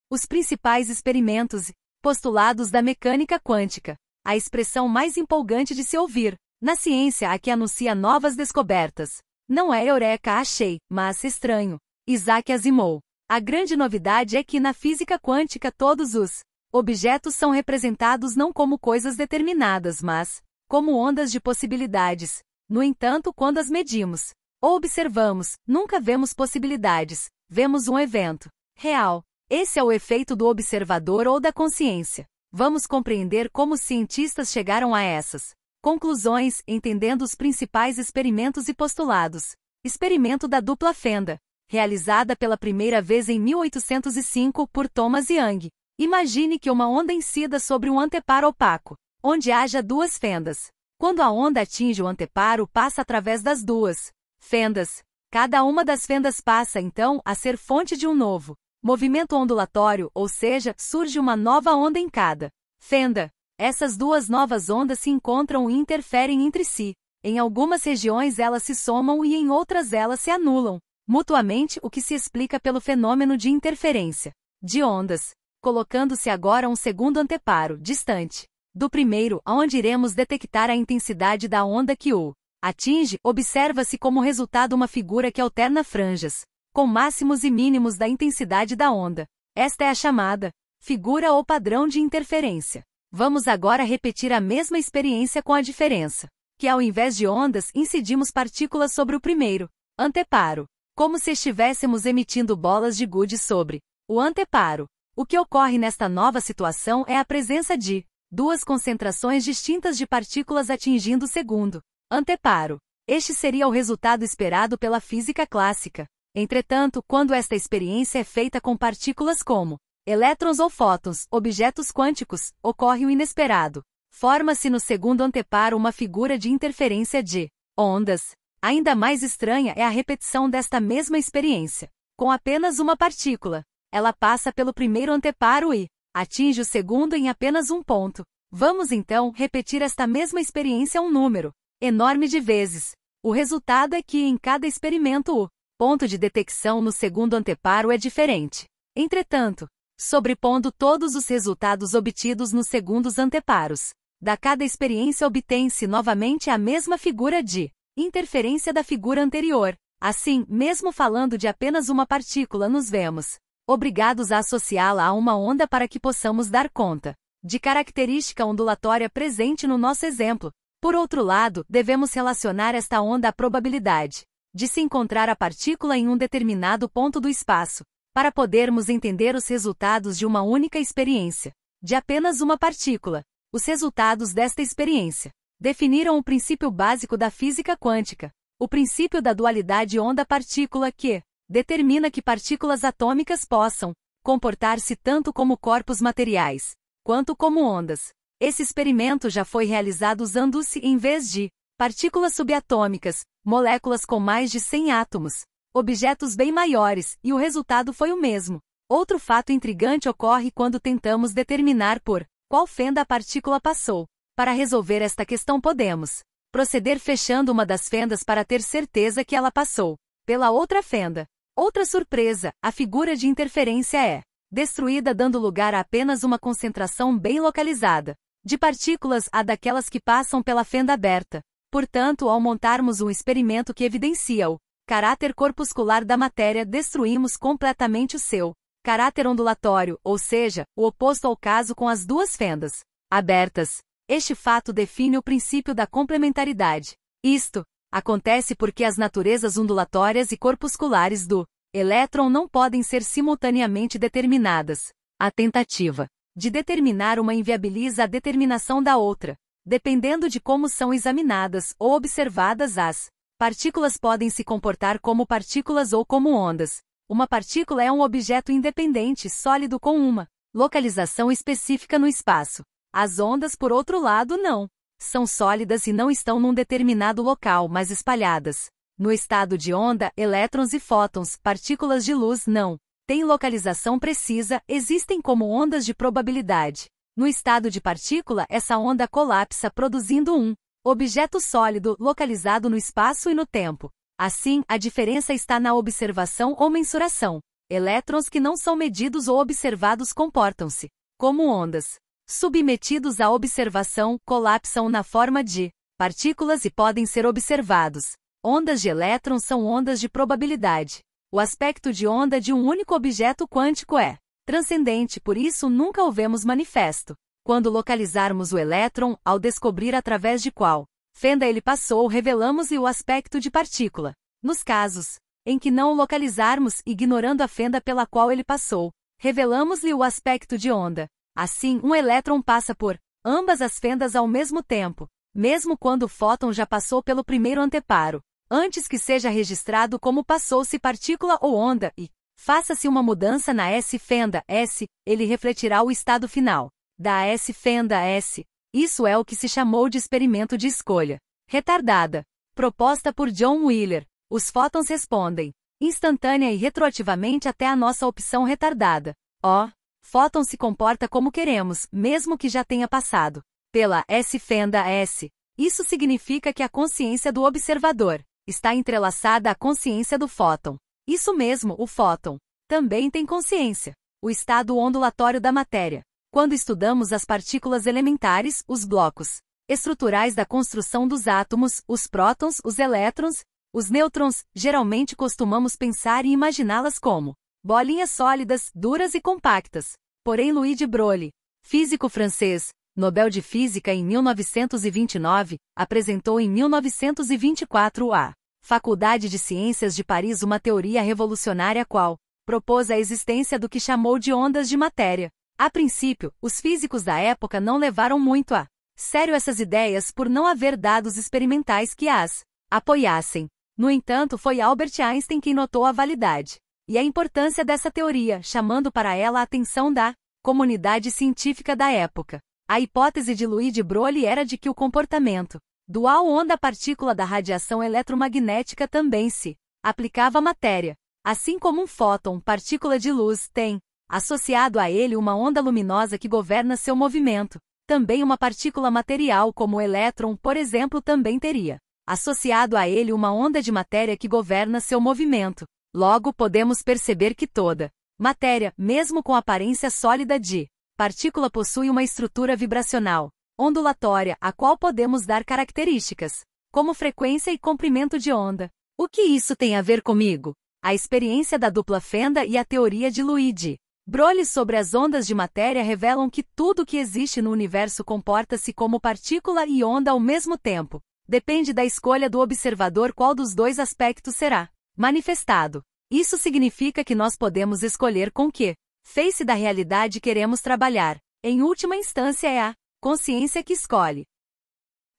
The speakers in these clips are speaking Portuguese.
Os principais experimentos e postulados da mecânica quântica. A expressão mais empolgante de se ouvir na ciência a que anuncia novas descobertas. Não é eureka, achei, mas estranho. Isaac Asimov. A grande novidade é que na física quântica todos os objetos são representados não como coisas determinadas, mas como ondas de possibilidades. No entanto, quando as medimos ou observamos, nunca vemos possibilidades, vemos um evento real. Esse é o efeito do observador ou da consciência. Vamos compreender como os cientistas chegaram a essas conclusões, entendendo os principais experimentos e postulados. Experimento da dupla fenda, realizada pela primeira vez em 1805 por Thomas Young. Imagine que uma onda incida sobre um anteparo opaco, onde haja duas fendas. Quando a onda atinge o anteparo, passa através das duas fendas. Cada uma das fendas passa, então, a ser fonte de um novo movimento ondulatório, ou seja, surge uma nova onda em cada fenda. Essas duas novas ondas se encontram e interferem entre si. Em algumas regiões elas se somam e em outras elas se anulam mutuamente, o que se explica pelo fenômeno de interferência de ondas, colocando-se agora um segundo anteparo, distante do primeiro, onde iremos detectar a intensidade da onda que o atinge. Observa-se como resultado uma figura que alterna franjas, com máximos e mínimos da intensidade da onda. Esta é a chamada figura ou padrão de interferência. Vamos agora repetir a mesma experiência com a diferença que ao invés de ondas, incidimos partículas sobre o primeiro anteparo, como se estivéssemos emitindo bolas de gude sobre o anteparo. O que ocorre nesta nova situação é a presença de duas concentrações distintas de partículas atingindo o segundo anteparo. Este seria o resultado esperado pela física clássica. Entretanto, quando esta experiência é feita com partículas como elétrons ou fótons, objetos quânticos, ocorre o inesperado. Forma-se no segundo anteparo uma figura de interferência de ondas. Ainda mais estranha é a repetição desta mesma experiência com apenas uma partícula. Ela passa pelo primeiro anteparo e atinge o segundo em apenas um ponto. Vamos então repetir esta mesma experiência um número enorme de vezes. O resultado é que em cada experimento o ponto de detecção no segundo anteparo é diferente. Entretanto, sobrepondo todos os resultados obtidos nos segundos anteparos, da cada experiência obtém-se novamente a mesma figura de interferência da figura anterior. Assim, mesmo falando de apenas uma partícula, nos vemos obrigados a associá-la a uma onda para que possamos dar conta de característica ondulatória presente no nosso exemplo. Por outro lado, devemos relacionar esta onda à probabilidade de se encontrar a partícula em um determinado ponto do espaço, para podermos entender os resultados de uma única experiência de apenas uma partícula. Os resultados desta experiência definiram o princípio básico da física quântica, o princípio da dualidade onda-partícula que determina que partículas atômicas possam comportar-se tanto como corpos materiais, quanto como ondas. Esse experimento já foi realizado usando-se, em vez de partículas subatômicas, moléculas com mais de 100 átomos, objetos bem maiores, e o resultado foi o mesmo. Outro fato intrigante ocorre quando tentamos determinar por qual fenda a partícula passou. Para resolver esta questão podemos proceder fechando uma das fendas para ter certeza que ela passou pela outra fenda. Outra surpresa, a figura de interferência é destruída, dando lugar a apenas uma concentração bem localizada de partículas, a daquelas que passam pela fenda aberta. Portanto, ao montarmos um experimento que evidencia o caráter corpuscular da matéria, destruímos completamente o seu caráter ondulatório, ou seja, o oposto ao caso com as duas fendas abertas. Este fato define o princípio da complementaridade. Isto acontece porque as naturezas ondulatórias e corpusculares do elétron não podem ser simultaneamente determinadas. A tentativa de determinar uma inviabiliza a determinação da outra. Dependendo de como são examinadas ou observadas, as partículas podem se comportar como partículas ou como ondas. Uma partícula é um objeto independente, sólido com uma localização específica no espaço. As ondas, por outro lado, não. São sólidas e não estão num determinado local, mas espalhadas. No estado de onda, elétrons e fótons, partículas de luz, não têm localização precisa, existem como ondas de probabilidade. No estado de partícula, essa onda colapsa, produzindo um objeto sólido, localizado no espaço e no tempo. Assim, a diferença está na observação ou mensuração. Elétrons que não são medidos ou observados comportam-se como ondas. Submetidos à observação, colapsam na forma de partículas e podem ser observados. Ondas de elétrons são ondas de probabilidade. O aspecto de onda de um único objeto quântico é transcendente, por isso nunca o vemos manifesto. Quando localizarmos o elétron, ao descobrir através de qual fenda ele passou, revelamos-lhe o aspecto de partícula. Nos casos em que não o localizarmos, ignorando a fenda pela qual ele passou, revelamos-lhe o aspecto de onda. Assim, um elétron passa por ambas as fendas ao mesmo tempo, mesmo quando o fóton já passou pelo primeiro anteparo, antes que seja registrado como passou-se partícula ou onda, e faça-se uma mudança na S-fenda S, ele refletirá o estado final da S-fenda S. Isso é o que se chamou de experimento de escolha retardada, proposta por John Wheeler. Os fótons respondem instantânea e retroativamente até a nossa opção retardada. O fóton se comporta como queremos, mesmo que já tenha passado pela S-fenda S. Isso significa que a consciência do observador está entrelaçada à consciência do fóton. Isso mesmo, o fóton também tem consciência. O estado ondulatório da matéria. Quando estudamos as partículas elementares, os blocos estruturais da construção dos átomos, os prótons, os elétrons, os nêutrons, geralmente costumamos pensar e imaginá-las como bolinhas sólidas, duras e compactas. Porém Louis de Broglie, físico francês, Nobel de Física em 1929, apresentou em 1924 à Faculdade de Ciências de Paris uma teoria revolucionária qual propôs a existência do que chamou de ondas de matéria. A princípio, os físicos da época não levaram muito a sério essas ideias por não haver dados experimentais que as apoiassem. No entanto, foi Albert Einstein quem notou a validade e a importância dessa teoria, chamando para ela a atenção da comunidade científica da época. A hipótese de Louis de Broglie era de que o comportamento dual onda-partícula da radiação eletromagnética também se aplicava à matéria. Assim como um fóton, partícula de luz, tem associado a ele uma onda luminosa que governa seu movimento, também uma partícula material como o elétron, por exemplo, também teria associado a ele uma onda de matéria que governa seu movimento. Logo, podemos perceber que toda matéria, mesmo com aparência sólida de partícula, possui uma estrutura vibracional ondulatória, a qual podemos dar características como frequência e comprimento de onda. O que isso tem a ver comigo? A experiência da dupla fenda e a teoria de Louis de Broglie sobre as ondas de matéria revelam que tudo que existe no universo comporta-se como partícula e onda ao mesmo tempo. Depende da escolha do observador qual dos dois aspectos será manifestado. Isso significa que nós podemos escolher com que face da realidade queremos trabalhar. Em última instância, é a consciência que escolhe.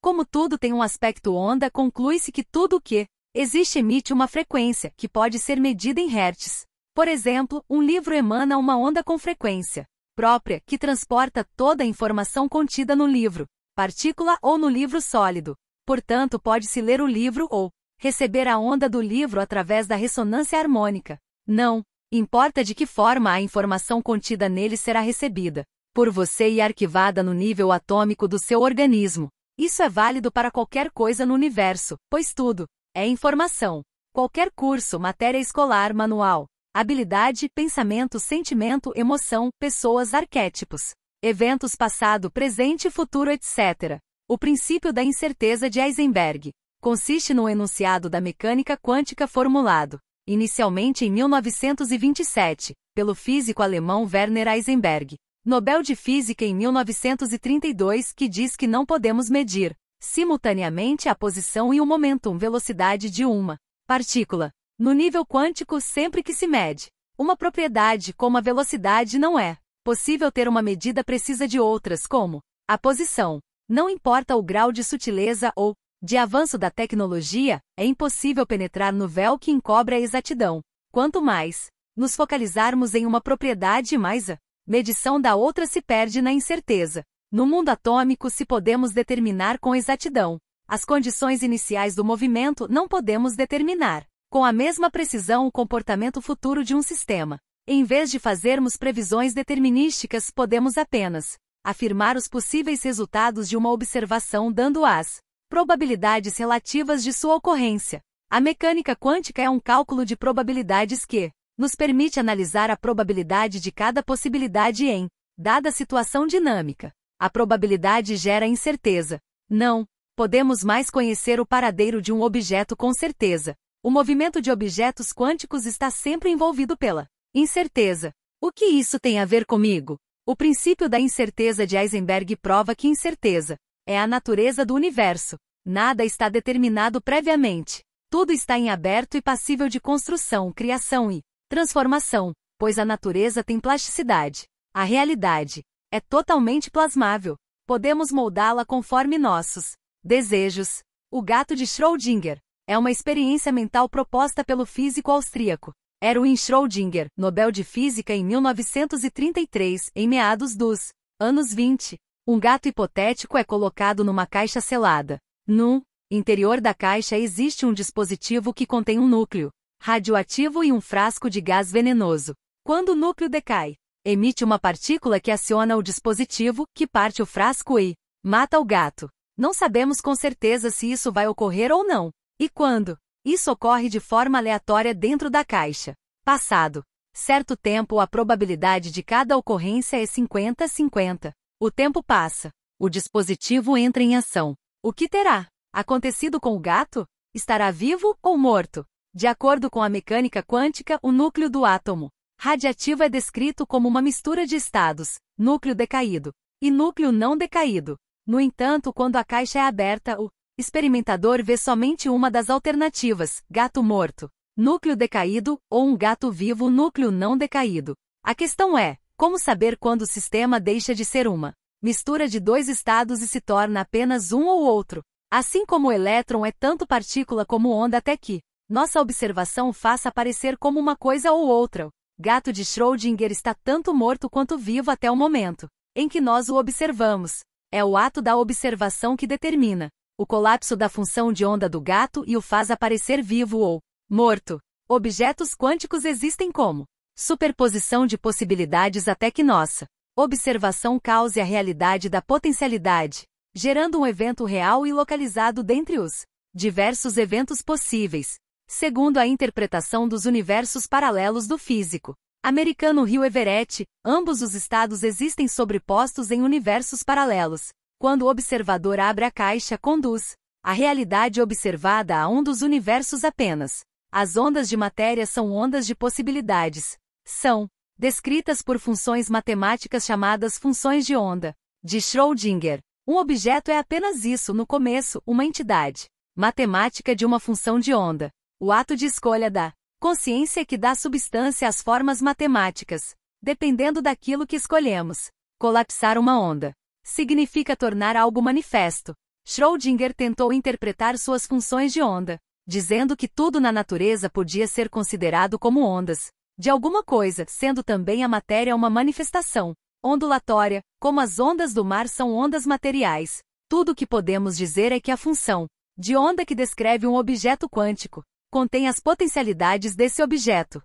Como tudo tem um aspecto onda, conclui-se que tudo o que existe emite uma frequência, que pode ser medida em hertz. Por exemplo, um livro emana uma onda com frequência própria, que transporta toda a informação contida no livro, partícula ou no livro sólido. Portanto, pode-se ler o livro ou receber a onda do livro através da ressonância harmônica. Não importa de que forma a informação contida nele será recebida por você e arquivada no nível atômico do seu organismo. Isso é válido para qualquer coisa no universo, pois tudo é informação. Qualquer curso, matéria escolar, manual, habilidade, pensamento, sentimento, emoção, pessoas, arquétipos, eventos passado, presente, futuro, etc. O princípio da incerteza de Heisenberg consiste no enunciado da mecânica quântica formulado, inicialmente em 1927, pelo físico alemão Werner Heisenberg, Nobel de Física em 1932, que diz que não podemos medir simultaneamente a posição e o momentum, velocidade de uma partícula. No nível quântico, sempre que se mede uma propriedade como a velocidade, não é possível ter uma medida precisa de outras, como a posição. Não importa o grau de sutileza ou de avanço da tecnologia, é impossível penetrar no véu que encobre a exatidão. Quanto mais nos focalizarmos em uma propriedade, mais a medição da outra se perde na incerteza. No mundo atômico, se podemos determinar com exatidão as condições iniciais do movimento, não podemos determinar com a mesma precisão o comportamento futuro de um sistema. Em vez de fazermos previsões determinísticas, podemos apenas afirmar os possíveis resultados de uma observação dando as probabilidades relativas de sua ocorrência. A mecânica quântica é um cálculo de probabilidades que nos permite analisar a probabilidade de cada possibilidade em dada situação dinâmica. A probabilidade gera incerteza. Não podemos mais conhecer o paradeiro de um objeto com certeza. O movimento de objetos quânticos está sempre envolvido pela incerteza. O que isso tem a ver comigo? O princípio da incerteza de Heisenberg prova que incerteza é a natureza do universo. Nada está determinado previamente. Tudo está em aberto e passível de construção, criação e transformação, pois a natureza tem plasticidade. A realidade é totalmente plasmável. Podemos moldá-la conforme nossos desejos. O gato de Schrödinger é uma experiência mental proposta pelo físico austríaco Erwin Schrödinger, Nobel de Física em 1933, em meados dos anos 20. Um gato hipotético é colocado numa caixa selada. No interior da caixa existe um dispositivo que contém um núcleo radioativo e um frasco de gás venenoso. Quando o núcleo decai, emite uma partícula que aciona o dispositivo, que parte o frasco e mata o gato. Não sabemos com certeza se isso vai ocorrer ou não. E quando? Isso ocorre de forma aleatória dentro da caixa. Passado certo tempo, a probabilidade de cada ocorrência é 50-50. O tempo passa. O dispositivo entra em ação. O que terá acontecido com o gato? Estará vivo ou morto? De acordo com a mecânica quântica, o núcleo do átomo radiativo é descrito como uma mistura de estados, núcleo decaído e núcleo não decaído. No entanto, quando a caixa é aberta, o experimentador vê somente uma das alternativas, gato morto, núcleo decaído, ou um gato vivo, núcleo não decaído. A questão é, como saber quando o sistema deixa de ser uma mistura de dois estados e se torna apenas um ou outro? Assim como o elétron é tanto partícula como onda até que nossa observação faça aparecer como uma coisa ou outra. O gato de Schrödinger está tanto morto quanto vivo até o momento em que nós o observamos. É o ato da observação que determina o colapso da função de onda do gato e o faz aparecer vivo ou morto. Objetos quânticos existem como superposição de possibilidades até que nossa observação cause a realidade da potencialidade, gerando um evento real e localizado dentre os diversos eventos possíveis, segundo a interpretação dos universos paralelos do físico americano Hugh Everett. Ambos os estados existem sobrepostos em universos paralelos. Quando o observador abre a caixa, conduz a realidade observada a um dos universos apenas. As ondas de matéria são ondas de possibilidades. São descritas por funções matemáticas chamadas funções de onda de Schrödinger. Um objeto é apenas isso, no começo, uma entidade matemática de uma função de onda. O ato de escolha da consciência que dá substância às formas matemáticas, dependendo daquilo que escolhemos. Colapsar uma onda significa tornar algo manifesto. Schrödinger tentou interpretar suas funções de onda, dizendo que tudo na natureza podia ser considerado como ondas de alguma coisa, sendo também a matéria uma manifestação ondulatória, como as ondas do mar são ondas materiais. Tudo o que podemos dizer é que a função de onda que descreve um objeto quântico contém as potencialidades desse objeto.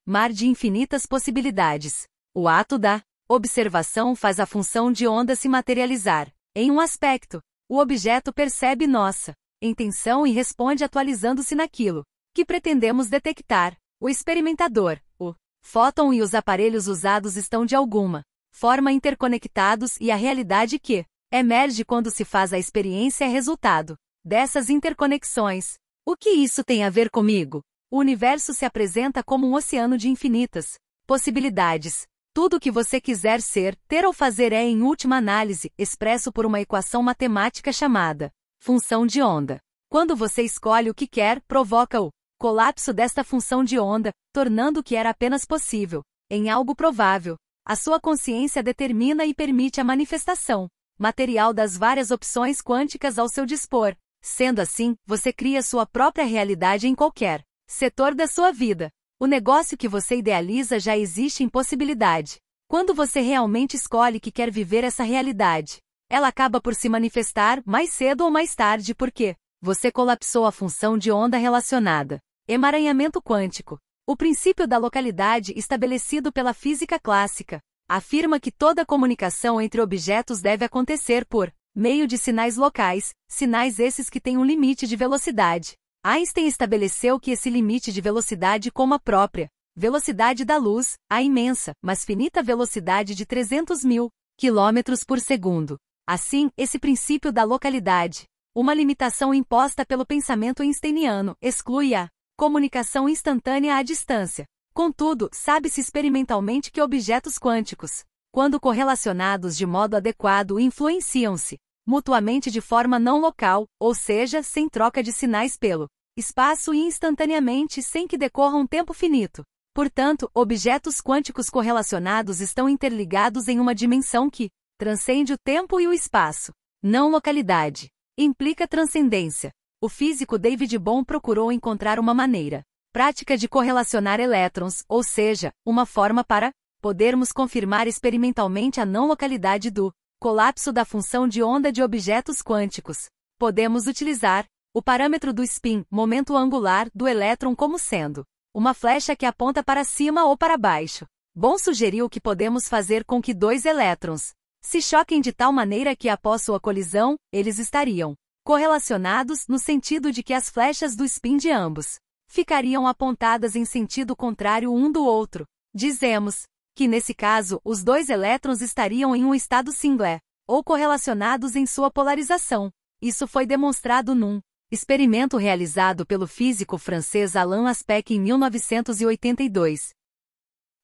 Mar de infinitas possibilidades. O ato da observação faz a função de onda se materializar. Em um aspecto, o objeto percebe nossa intenção e responde atualizando-se naquilo que pretendemos detectar. O experimentador, o fóton e os aparelhos usados estão de alguma forma interconectados e a realidade que emerge quando se faz a experiência é resultado dessas interconexões. O que isso tem a ver comigo? O universo se apresenta como um oceano de infinitas possibilidades. Tudo o que você quiser ser, ter ou fazer é, em última análise, expresso por uma equação matemática chamada função de onda. Quando você escolhe o que quer, provoca o colapso desta função de onda, tornando o que era apenas possível em algo provável. A sua consciência determina e permite a manifestação material das várias opções quânticas ao seu dispor. Sendo assim, você cria sua própria realidade em qualquer setor da sua vida. O negócio que você idealiza já existe em possibilidade. Quando você realmente escolhe que quer viver essa realidade, ela acaba por se manifestar mais cedo ou mais tarde porque você colapsou a função de onda relacionada. Emaranhamento quântico. O princípio da localidade estabelecido pela física clássica afirma que toda comunicação entre objetos deve acontecer por meio de sinais locais, sinais esses que têm um limite de velocidade. Einstein estabeleceu que esse limite de velocidade como a própria Velocidade da luz, a imensa, mas finita velocidade de 300.000 quilômetros por segundo. Assim, esse princípio da localidade, uma limitação imposta pelo pensamento einsteiniano, exclui a comunicação instantânea à distância. Contudo, sabe-se experimentalmente que objetos quânticos, quando correlacionados de modo adequado, influenciam-se mutuamente de forma não local, ou seja, sem troca de sinais pelo espaço e instantaneamente sem que decorra um tempo finito. Portanto, objetos quânticos correlacionados estão interligados em uma dimensão que transcende o tempo e o espaço. Não localidade implica transcendência. O físico David Bohm procurou encontrar uma maneira prática de correlacionar elétrons, ou seja, uma forma para podermos confirmar experimentalmente a não localidade do colapso da função de onda de objetos quânticos. Podemos utilizar o parâmetro do spin, momento angular, do elétron como sendo uma flecha que aponta para cima ou para baixo. Bohm sugeriu que podemos fazer com que dois elétrons se choquem de tal maneira que após sua colisão, eles estariam correlacionados no sentido de que as flechas do spin de ambos ficariam apontadas em sentido contrário um do outro. Dizemos que nesse caso, os dois elétrons estariam em um estado singlet, ou correlacionados em sua polarização. Isso foi demonstrado num experimento realizado pelo físico francês Alain Aspect em 1982.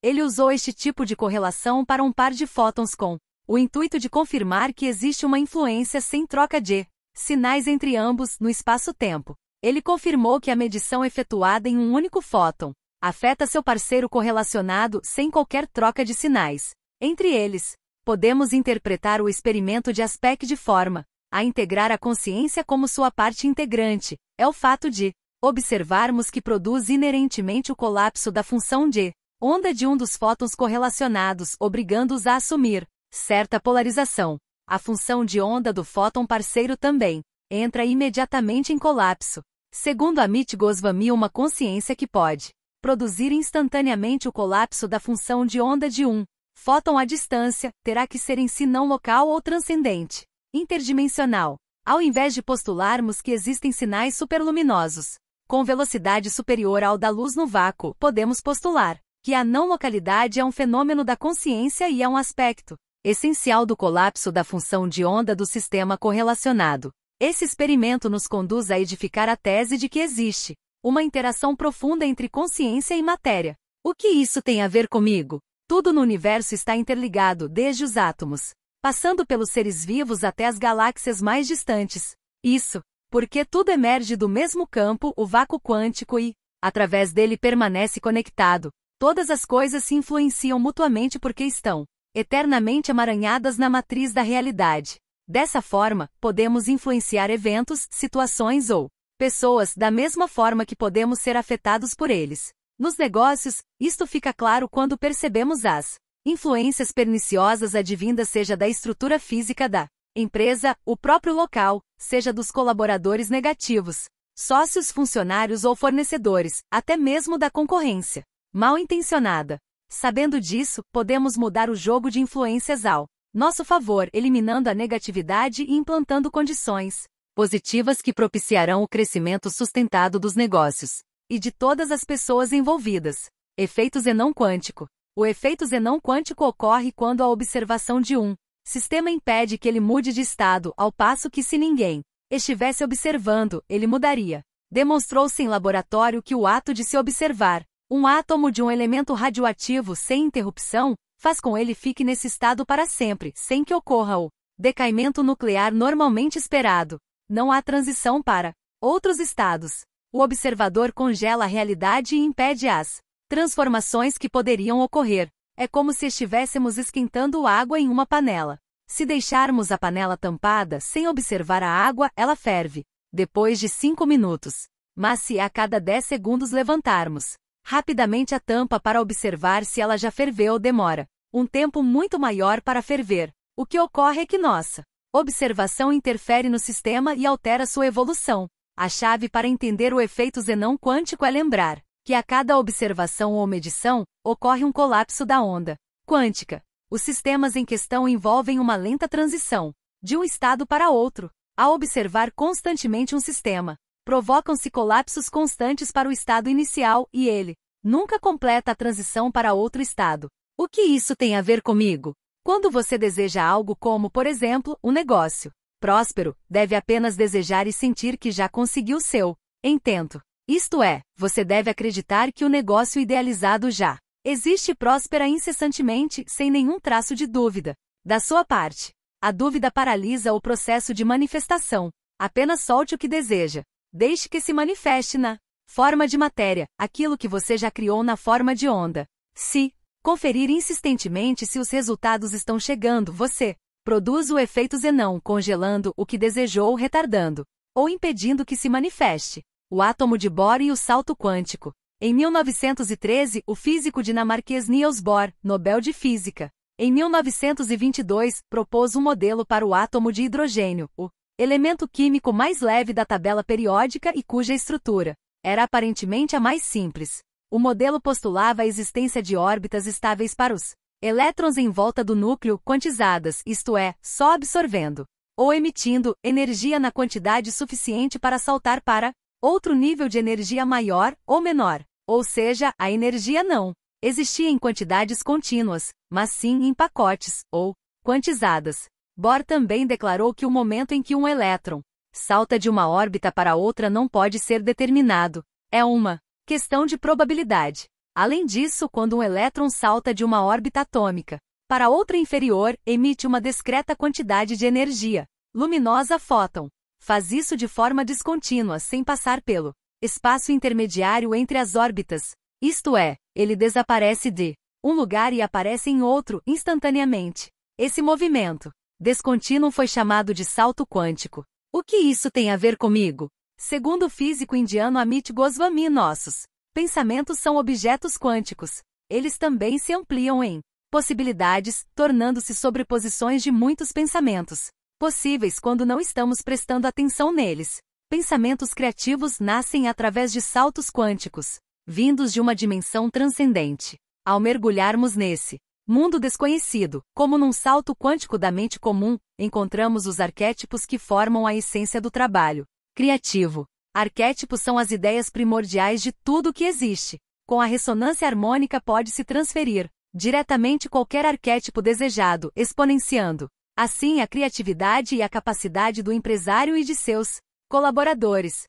Ele usou este tipo de correlação para um par de fótons com o intuito de confirmar que existe uma influência sem troca de sinais entre ambos no espaço-tempo. Ele confirmou que a medição efetuada em um único fóton afeta seu parceiro correlacionado sem qualquer troca de sinais. Entre eles, podemos interpretar o experimento de Aspect de forma a integrar a consciência como sua parte integrante. É o fato de observarmos que produz inerentemente o colapso da função de onda de um dos fótons correlacionados, obrigando-os a assumir certa polarização. A função de onda do fóton parceiro também entra imediatamente em colapso. Segundo Amit Goswami, uma consciência que pode produzir instantaneamente o colapso da função de onda de um fóton à distância, terá que ser em si não local ou transcendente, interdimensional. Ao invés de postularmos que existem sinais superluminosos com velocidade superior ao da luz no vácuo, podemos postular que a não localidade é um fenômeno da consciência e é um aspecto essencial do colapso da função de onda do sistema correlacionado. Esse experimento nos conduz a edificar a tese de que existe uma interação profunda entre consciência e matéria. O que isso tem a ver comigo? Tudo no universo está interligado, desde os átomos, passando pelos seres vivos até as galáxias mais distantes. Isso, porque tudo emerge do mesmo campo, o vácuo quântico e, através dele permanece conectado. Todas as coisas se influenciam mutuamente porque estão eternamente emaranhadas na matriz da realidade. Dessa forma, podemos influenciar eventos, situações ou pessoas da mesma forma que podemos ser afetados por eles. Nos negócios, isto fica claro quando percebemos as influências perniciosas advindas seja da estrutura física da empresa, o próprio local, seja dos colaboradores negativos, sócios, funcionários ou fornecedores, até mesmo da concorrência mal intencionada. Sabendo disso, podemos mudar o jogo de influências ao nosso favor, eliminando a negatividade e implantando condições positivas que propiciarão o crescimento sustentado dos negócios e de todas as pessoas envolvidas. Efeito Zenão quântico. O efeito Zenão quântico ocorre quando a observação de um sistema impede que ele mude de estado, ao passo que se ninguém estivesse observando, ele mudaria. Demonstrou-se em laboratório que o ato de se observar um átomo de um elemento radioativo sem interrupção faz com ele fique nesse estado para sempre, sem que ocorra o decaimento nuclear normalmente esperado. Não há transição para outros estados. O observador congela a realidade e impede as transformações que poderiam ocorrer. É como se estivéssemos esquentando água em uma panela. Se deixarmos a panela tampada sem observar a água, ela ferve depois de 5 minutos. Mas se a cada 10 segundos levantarmos rapidamente a tampa para observar se ela já ferveu, demora um tempo muito maior para ferver. O que ocorre é que nossa observação interfere no sistema e altera sua evolução. A chave para entender o efeito Zenão quântico é lembrar que a cada observação ou medição, ocorre um colapso da onda quântica. Os sistemas em questão envolvem uma lenta transição de um estado para outro. Ao observar constantemente um sistema, provocam-se colapsos constantes para o estado inicial e ele nunca completa a transição para outro estado. O que isso tem a ver comigo? Quando você deseja algo como, por exemplo, um negócio próspero, deve apenas desejar e sentir que já conseguiu seu intento. Isto é, você deve acreditar que o negócio idealizado já existe e próspera incessantemente, sem nenhum traço de dúvida da sua parte. A dúvida paralisa o processo de manifestação. Apenas solte o que deseja. Deixe que se manifeste na forma de matéria, aquilo que você já criou na forma de onda. Se conferir insistentemente se os resultados estão chegando, você produz o efeito Zenão, congelando o que desejou, retardando ou impedindo que se manifeste. O átomo de Bohr e o salto quântico. Em 1913, o físico dinamarquês Niels Bohr, Nobel de Física, em 1922, propôs um modelo para o átomo de hidrogênio, o elemento químico mais leve da tabela periódica e cuja estrutura era aparentemente a mais simples. O modelo postulava a existência de órbitas estáveis para os elétrons em volta do núcleo, quantizadas, isto é, só absorvendo ou emitindo energia na quantidade suficiente para saltar para outro nível de energia maior ou menor, ou seja, a energia não existia em quantidades contínuas, mas sim em pacotes, ou quantizadas. Bohr também declarou que o momento em que um elétron salta de uma órbita para outra não pode ser determinado. É uma questão de probabilidade. Além disso, quando um elétron salta de uma órbita atômica para outra inferior, emite uma discreta quantidade de energia luminosa fóton. Faz isso de forma descontínua, sem passar pelo espaço intermediário entre as órbitas. Isto é, ele desaparece de um lugar e aparece em outro, instantaneamente. Esse movimento descontínuo foi chamado de salto quântico. O que isso tem a ver comigo? Segundo o físico indiano Amit Goswami, nossos pensamentos são objetos quânticos. Eles também se ampliam em possibilidades, tornando-se sobreposições de muitos pensamentos possíveis quando não estamos prestando atenção neles. Pensamentos criativos nascem através de saltos quânticos, vindos de uma dimensão transcendente. Ao mergulharmos nesse mundo desconhecido, como num salto quântico da mente comum, encontramos os arquétipos que formam a essência do trabalho criativo. Arquétipos são as ideias primordiais de tudo o que existe. Com a ressonância harmônica pode-se transferir diretamente qualquer arquétipo desejado, exponenciando assim a criatividade e a capacidade do empresário e de seus colaboradores.